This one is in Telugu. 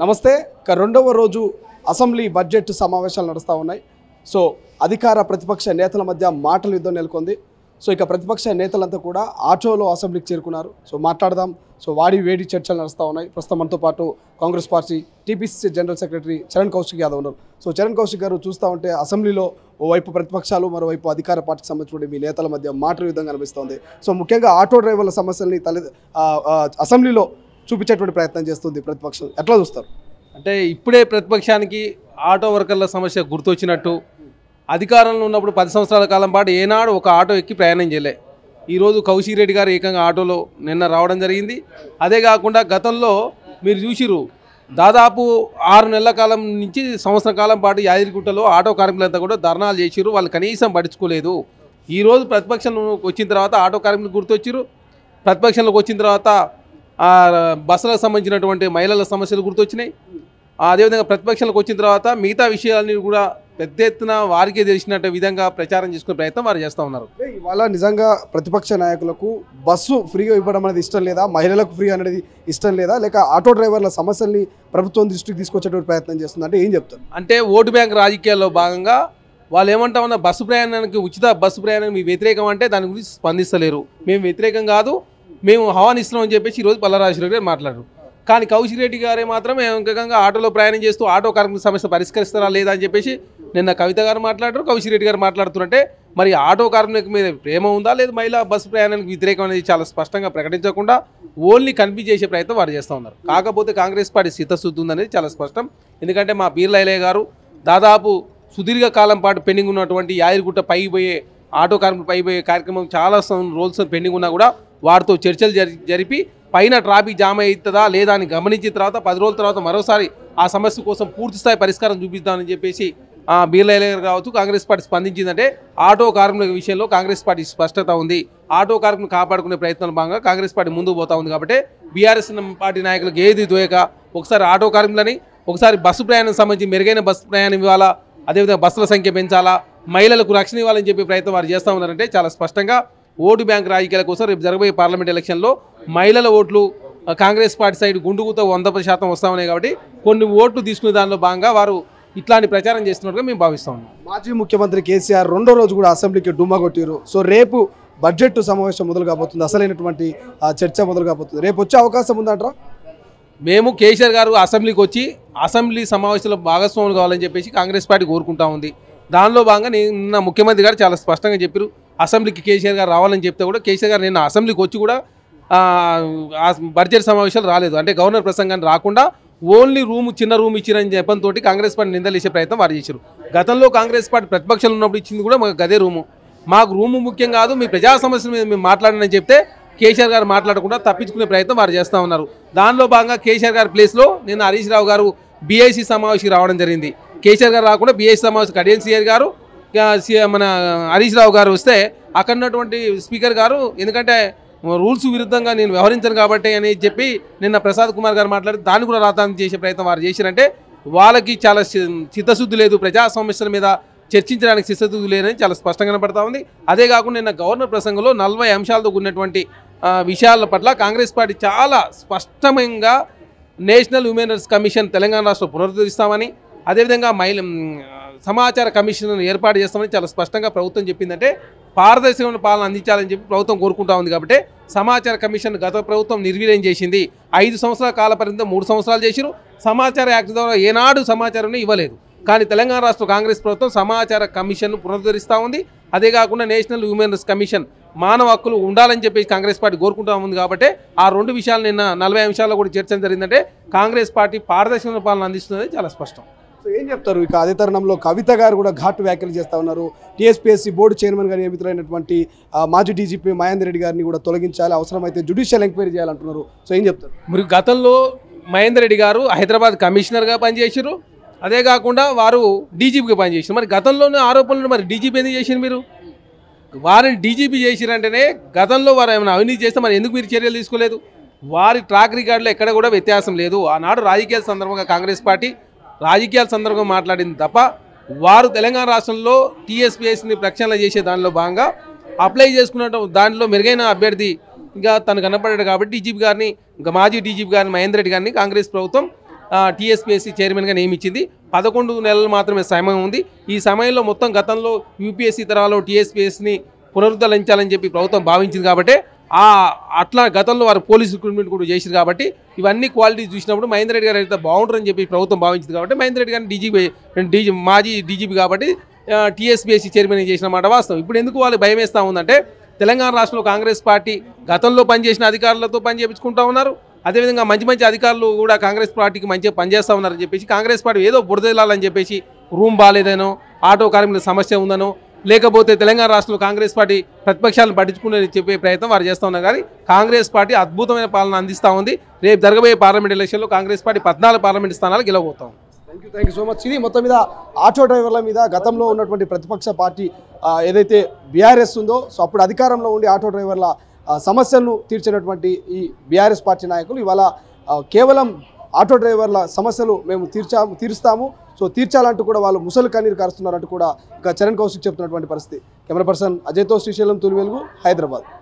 నమస్తే. రెండవ రోజు అసెంబ్లీ బడ్జెట్ సమావేశాలు నడుస్తూ ఉన్నాయి. సో అధికార ప్రతిపక్ష నేతల మధ్య మాటల యుద్ధం నెలకొంది. సో ఇక ప్రతిపక్ష నేతలంతా కూడా ఆటోలో అసెంబ్లీకి చేరుకున్నారు. సో మాట్లాడదాం. సో వాడి వేడి చర్చలు నడుస్తూ ఉన్నాయి. ప్రస్తుతం మనతో పాటు Congress party TPCC general secretary Charan Kaushik Yadav ఉన్నారు. సో చరణ్ కౌశిక్ గారు, చూస్తూ ఉంటే అసెంబ్లీలో ఓవైపు ప్రతిపక్షాలు, మరోవైపు అధికార పార్టీకి సంబంధించిన మీ నేతల మధ్య మాటల యుద్ధం కనిపిస్తోంది. సో ముఖ్యంగా ఆటో డ్రైవర్ల సమస్యల్ని అసెంబ్లీలో చూపించేటువంటి ప్రయత్నం చేస్తుంది ప్రతిపక్షం. ఎట్లా చూస్తారు? అంటే ఇప్పుడే ప్రతిపక్షానికి ఆటో వర్కర్ల సమస్య గుర్తొచ్చినట్టు, అధికారంలో ఉన్నప్పుడు 10 సంవత్సరాల కాలం పాటు ఏనాడు ఒక ఆటో ఎక్కి ప్రయాణం చేయలే. ఈరోజు కౌశిక్ రెడ్డి గారు ఏకంగా ఆటోలో నిన్న రావడం జరిగింది. అదే కాకుండా గతంలో మీరు చూసిరు, దాదాపు 6 నెలల కాలం నుంచి సంవత్సరం కాలం పాటు యాదగిరిగుట్టలో ఆటో కార్మికులంతా కూడా ధర్నాలు చేసిరు. వాళ్ళు కనీసం పట్టించుకోలేదు. ఈరోజు ప్రతిపక్షంలోకి వచ్చిన తర్వాత ఆటో కార్మికులు గుర్తొచ్చిరు. ప్రతిపక్షంలోకి వచ్చిన తర్వాత బస్సులకు సంబంధించినటువంటి మహిళల సమస్యలు గుర్తొచ్చినాయి. అదేవిధంగా ప్రతిపక్షాలకు వచ్చిన తర్వాత మిగతా విషయాలని కూడా పెద్ద ఎత్తున వారికే తెలిసినట్టు విధంగా ప్రచారం చేసుకునే ప్రయత్నం వారు చేస్తూ ఉన్నారు. ఇవాళ నిజంగా ప్రతిపక్ష నాయకులకు బస్సు ఫ్రీగా ఇవ్వడం అనేది ఇష్టం లేదా, మహిళలకు ఫ్రీ అనేది ఇష్టం లేదా, లేక ఆటో డ్రైవర్ల సమస్యల్ని ప్రభుత్వం దృష్టికి తీసుకొచ్చేటువంటి ప్రయత్నం చేస్తుంది అంటే ఏం చెప్తారు? అంటే ఓటు బ్యాంక్ రాజకీయాల్లో భాగంగా వాళ్ళు ఏమంటామన్నా, బస్సు ప్రయాణానికి ఉచిత బస్సు ప్రయాణానికి మీ వ్యతిరేకం అంటే దాని గురించి స్పందిస్తలేరు. మేము వ్యతిరేకం కాదు, మేము ఆహ్వానిస్తున్నాం అని చెప్పేసి ఈరోజు పల్లరాజశేఖర గారు మాట్లాడారు. కానీ కౌశిక్ రెడ్డి గారే మాత్రం ఏకంగా ఆటోలో ప్రయాణం చేస్తూ ఆటో కార్మికుల సమస్య పరిష్కరిస్తారా లేదా అని చెప్పేసి నిన్న కవిత గారు మాట్లాడారు, కౌశిక్ రెడ్డి గారు మాట్లాడుతుంటే మరి ఆటో కార్మికుల మీద ప్రేమ ఉందా లేదు మహిళా బస్సు ప్రయాణానికి వ్యతిరేకం అనేది చాలా స్పష్టంగా ప్రకటించకుండా ఓన్లీ కనిపించేసే ప్రయత్నం వారు చేస్తూ ఉన్నారు. కాకపోతే కాంగ్రెస్ పార్టీ చిత్తశుద్ధి ఉందనేది చాలా స్పష్టం. ఎందుకంటే మా బీర్లైలయ్య గారు దాదాపు సుదీర్ఘ కాలం పాటు పెండింగ్ ఉన్నటువంటి యాదగిరిగుట్ట పైకి పోయే ఆటో కార్మికులు పైకి పోయే కార్యక్రమం చాలా రోజులు పెండింగ్ ఉన్నా కూడా వారితో చర్చలు జరిపి పైన ట్రాఫిక్ జామ్ అవుతుందా లేదా అని గమనించిన తర్వాత 10 రోజుల తర్వాత మరోసారి ఆ సమస్య కోసం పూర్తిస్థాయి పరిష్కారం చూపిద్దామని చెప్పేసి బీర్లయ్య గారు కావచ్చు కాంగ్రెస్ పార్టీ స్పందించిందంటే ఆటో కార్మికుల విషయంలో కాంగ్రెస్ పార్టీ స్పష్టత ఉంది. ఆటో కార్మికులు కాపాడుకునే ప్రయత్నంలో భాగంగా కాంగ్రెస్ పార్టీ ముందుకు పోతా ఉంది. కాబట్టి బీఆర్ఎస్ పార్టీ నాయకులకు ఏది దోయక ఒకసారి ఆటో కార్మికులని, ఒకసారి బస్సు ప్రయాణం సంబంధించి మెరుగైన బస్సు ప్రయాణం ఇవ్వాలా, అదేవిధంగా బస్సుల సంఖ్య పెంచాలా, మహిళలకు రక్షణ ఇవ్వాలని చెప్పే ప్రయత్నం వారు చేస్తూ ఉన్నారంటే చాలా స్పష్టంగా ఓటు బ్యాంక్ రాజకీయాల కోసం రేపు జరగబోయే పార్లమెంట్ ఎలక్షన్లో మహిళల ఓట్లు కాంగ్రెస్ పార్టీ సైడ్ గుండుగుతో 100% వస్తామన్నాయి. కాబట్టి కొన్ని ఓట్లు తీసుకునే దానిలో భాగంగా వారు ఇట్లాంటి ప్రచారం చేస్తున్నట్టుగా మేము భావిస్తాం. మాజీ ముఖ్యమంత్రి కేసీఆర్ రెండో రోజు కూడా అసెంబ్లీకి డుమ్మా కొట్టారు. సో రేపు బడ్జెట్ సమావేశం మొదలు కాబోతుంది, అసలైనటువంటి చర్చ మొదలు కాబోతుంది. రేపు వచ్చే అవకాశం ఉందంటారా? మేము కేసీఆర్ గారు అసెంబ్లీకి వచ్చి అసెంబ్లీ సమావేశంలో భాగస్వాములు కావాలని చెప్పేసి కాంగ్రెస్ పార్టీ కోరుకుంటా ఉంది. దానిలో భాగంగా నిన్న ముఖ్యమంత్రి గారు చాలా స్పష్టంగా చెప్పారు అసెంబ్లీకి కేసీఆర్ గారు రావాలని చెప్తే కూడా కేసీఆర్ గారు నిన్న అసెంబ్లీకి వచ్చి కూడా బడ్జెట్ సమావేశాలు రాలేదు. అంటే గవర్నర్ ప్రసంగాన్ని రాకుండా ఓన్లీ చిన్న రూమ్ ఇచ్చిరని చెప్పడంతో కాంగ్రెస్ పార్టీ నిందలేసే ప్రయత్నం వారు చేశారు. గతంలో కాంగ్రెస్ పార్టీ ప్రతిపక్షంలో ఉన్నప్పుడు ఇచ్చింది కూడా మాకు గదే రూము, మాకు రూము ముఖ్యం కాదు, మీ ప్రజా సమస్యల మీద మేము మాట్లాడనని చెప్తే కేసీఆర్ గారు మాట్లాడకుండా తప్పించుకునే ప్రయత్నం వారు చేస్తూ ఉన్నారు. దానిలో భాగంగా కేసీఆర్ గారి ప్లేస్లో నిన్న హరీష్ రావు గారు బీఐసీ సమావేశంకి రావడం జరిగింది. కేసీఆర్ గారు రాకుండా బీఐసీ సమావేశం కడియన్సీఆర్ గారు మన హరీష్ రావు గారు వస్తే అక్కడ ఉన్నటువంటి స్పీకర్ గారు ఎందుకంటే రూల్స్ విరుద్ధంగా నేను వ్యవహరించను కాబట్టి అని చెప్పి నిన్న ప్రసాద్ కుమార్ గారు మాట్లాడి దాన్ని కూడా రాతాన్ని చేసే ప్రయత్నం వారు చేశారంటే వాళ్ళకి చాలా చిత్తశుద్ధి లేదు, ప్రజా సమస్యల మీద చర్చించడానికి చిత్తశుద్ధి లేదని చాలా స్పష్టంగా కనపడతా ఉంది. అదే కాకుండా నిన్న గవర్నర్ ప్రసంగంలో 40 అంశాలతో కూడినటువంటి విషయాల పట్ల కాంగ్రెస్ పార్టీ చాలా స్పష్టంగా national women rights commission Telangana రాష్ట్రంలో పునరుద్ధరిస్తామని, అదేవిధంగా సమాచార కమిషన్ ఏర్పాటు చేస్తామని చాలా స్పష్టంగా ప్రభుత్వం చెప్పిందంటే పారదర్శకమైన పాలన అందించాలని చెప్పి ప్రభుత్వం కోరుకుంటా ఉంది. కాబట్టి సమాచార కమిషన్ గత ప్రభుత్వం నిర్వీర్యం చేసింది. 5 సంవత్సరాల కాల పరిమితి 3 సంవత్సరాలు చేసిరు. సమాచార యాక్ట్ ద్వారా ఏనాడు సమాచారం ఇవ్వలేదు. కానీ తెలంగాణ రాష్ట్ర కాంగ్రెస్ ప్రభుత్వం సమాచార కమిషన్ను పునరుద్ధరిస్తూ ఉంది. అదే కాకుండా నేషనల్ హ్యూమన్ రైట్స్ కమిషన్ మానవ హక్కులు ఉండాలని చెప్పేసి కాంగ్రెస్ పార్టీ కోరుకుంటా ఉంది. కాబట్టి ఆ 2 విషయాలు నిన్న 40 అంశాల్లో కూడా చర్చ జరిగిందంటే కాంగ్రెస్ పార్టీ పారదర్శకమైన పాలన అందిస్తున్నది చాలా స్పష్టం. సో ఏం చెప్తారు? ఇక అదే తరుణంలో కవిత గారు కూడా ఘాటు వ్యాఖ్యలు చేస్తూ ఉన్నారు. టీఎస్పీఎస్సీ బోర్డు చైర్మన్గా నియమితులైనటువంటి మాజీ డీజీపీ మహేందర్ రెడ్డి గారిని కూడా తొలగించాలి, అవసరమైతే జ్యుడిషియల్ ఎంక్వైరీ చేయాలంటున్నారు. సో ఏం చెప్తారు? మీరు గతంలో మహేందర్ రెడ్డి గారు హైదరాబాద్ కమిషనర్గా పనిచేసారు, అదే కాకుండా వారు డీజీపీగా పనిచేసారు. మరి గతంలోనే ఆరోపణలు మరి డీజీపీ ఎందుకు చేసారు? మీరు వారిని డీజీపీ చేసిరంటేనే గతంలో వారు ఏమైనా అవినీతి చేస్తే మరి ఎందుకు మీరు చర్యలు తీసుకోలేదు? వారి ట్రాక్ రికార్డులో ఎక్కడ కూడా వ్యత్యాసం లేదు. ఆనాడు రాజకీయాల సందర్భంగా కాంగ్రెస్ పార్టీ రాజకీయాల సందర్భంగా మాట్లాడింది తప్ప వారు తెలంగాణ రాష్ట్రంలో టీఎస్పీఎస్ని ప్రక్షాళన చేసే దానిలో భాగంగా అప్లై చేసుకున్న దానిలో మెరుగైన అభ్యర్థిగా తను కనపడ్డాడు. కాబట్టి డీజీపీ గారిని, మాజీ డీజీపీ గారిని మహేందర్ రెడ్డి గారిని కాంగ్రెస్ ప్రభుత్వం టీఎస్పీఎస్సీ చైర్మన్గా నియమించింది. 11 నెలలు మాత్రమే సమయం ఉంది. ఈ సమయంలో మొత్తం గతంలో యూపీఎస్సీ తరహాలో టీఎస్పీఎస్సీని పునరుద్ధరించాలని చెప్పి ప్రభుత్వం భావించింది కాబట్టి అట్లా గతంలో వారు పోలీస్ రిక్రూట్మెంట్ కూడా చేశారు కాబట్టి ఇవన్నీ క్వాలిటీ చూసినప్పుడు మహేందర్ రెడ్డి గారు అయితే బాగుంటారని చెప్పి ప్రభుత్వం భావించింది కాబట్టి మహేందర్ రెడ్డి గారిని మాజీ డీజీపీ కాబట్టి టీఎస్పీఎస్సీ చైర్మన్ చేసిన మాట వాస్తవం. ఇప్పుడు ఎందుకు వాళ్ళు భయం వేస్తూ ఉందంటే తెలంగాణ రాష్ట్రంలో కాంగ్రెస్ పార్టీ గతంలో పనిచేసిన అధికారులతో పని చేయించుకుంటూ ఉన్నారు. అదేవిధంగా మంచి అధికారులు కూడా కాంగ్రెస్ పార్టీకి మంచిగా పనిచేస్తూ ఉన్నారని చెప్పేసి కాంగ్రెస్ పార్టీ ఏదో బురదలాలని చెప్పేసి రూమ్ బాగాలేదనో ఆటో కార్మికుల సమస్య ఉందనో లేకపోతే తెలంగాణ రాష్ట్రంలో కాంగ్రెస్ పార్టీ ప్రతిపక్షాలను పట్టించుకునే చెప్పే ప్రయత్నం వారు చేస్తూ ఉన్నారు. కానీ కాంగ్రెస్ పార్టీ అద్భుతమైన పాలన అందిస్తూ ఉంది. రేపు జరగబోయే పార్లమెంట్ ఎలక్షన్లో కాంగ్రెస్ పార్టీ 14 పార్లమెంట్ స్థానాలు గెలవబోతాం. Thank you so much. ఇది మొత్తం మీద ఆటో డ్రైవర్ల మీద గతంలో ఉన్నటువంటి ప్రతిపక్ష పార్టీ ఏదైతే బీఆర్ఎస్ ఉందో సో అప్పుడు అధికారంలో ఉండి ఆటో డ్రైవర్ల సమస్యలను తీర్చినటువంటి ఈ బీఆర్ఎస్ పార్టీ నాయకులు ఇవాళ కేవలం ఆటో డ్రైవర్ల సమస్యలు మేము తీరుస్తాము సో తీర్చాలంటూ కూడా వాళ్ళు ముసలి కన్నీరు కారుస్తున్నారంటూ కూడా ఇంకా చరణ్ కౌశిక్ చెప్తున్నటువంటి పరిస్థితి. కెమెరా పర్సన్ అజయ్తో శ్రీశైలం, తొలి వెలుగు, హైదరాబాద్.